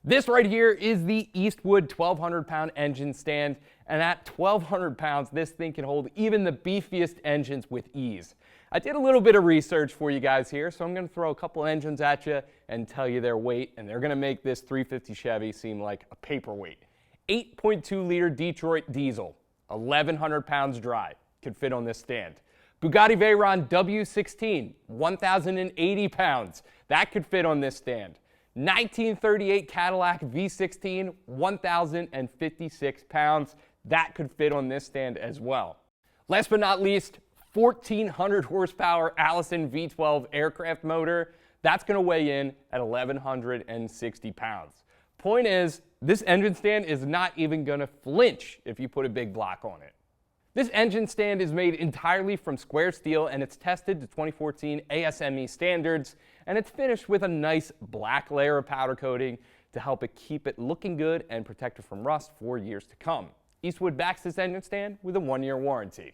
This right here is the Eastwood 1,200-pound engine stand, and at 1,200 pounds, this thing can hold even the beefiest engines with ease. I did a little bit of research for you guys here, so I'm going to throw a couple engines at you and tell you their weight, and they're going to make this 350 Chevy seem like a paperweight. 8.2-liter Detroit diesel, 1,100 pounds dry, could fit on this stand. Bugatti Veyron W16, 1,080 pounds, that could fit on this stand. 1938 Cadillac V16, 1,056 pounds. That could fit on this stand as well. Last but not least, 1,400 horsepower Allison V12 aircraft motor. That's going to weigh in at 1,160 pounds. Point is, this engine stand is not even going to flinch if you put a big block on it. This engine stand is made entirely from square steel, and it's tested to 2014 ASME standards, and it's finished with a nice black layer of powder coating to help it keep it looking good and protect it from rust for years to come. Eastwood backs this engine stand with a 1-year warranty.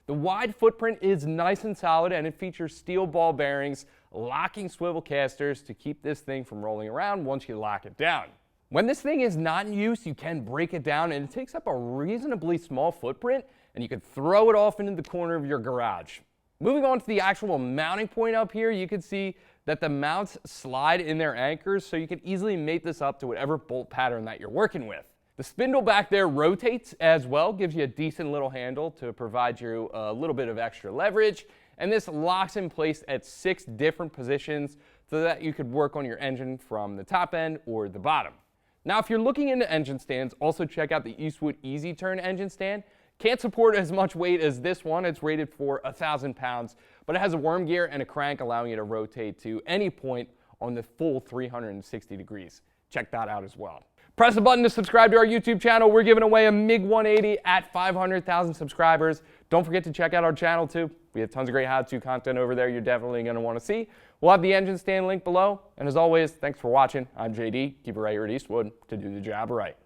The wide footprint is nice and solid, and it features steel ball bearings, locking swivel casters to keep this thing from rolling around once you lock it down. When this thing is not in use, you can break it down, and it takes up a reasonably small footprint, and you can throw it off into the corner of your garage. Moving on to the actual mounting point up here, you can see that the mounts slide in their anchors, so you can easily mate this up to whatever bolt pattern that you're working with. The spindle back there rotates as well, gives you a decent little handle to provide you a little bit of extra leverage, and this locks in place at 6 different positions so that you could work on your engine from the top end or the bottom. Now, if you're looking into engine stands, also check out the Eastwood Easy Turn engine stand. Can't support as much weight as this one. It's rated for 1,000 pounds, but it has a worm gear and a crank allowing you to rotate to any point on the full 360 degrees. Check that out as well. Press the button to subscribe to our YouTube channel. We're giving away a MiG 180 at 500,000 subscribers. Don't forget to check out our channel too. We have tons of great how-to content over there you're definitely going to want to see. We'll have the engine stand link below. And as always, thanks for watching. I'm JD. Keep it right here at Eastwood to do the job right.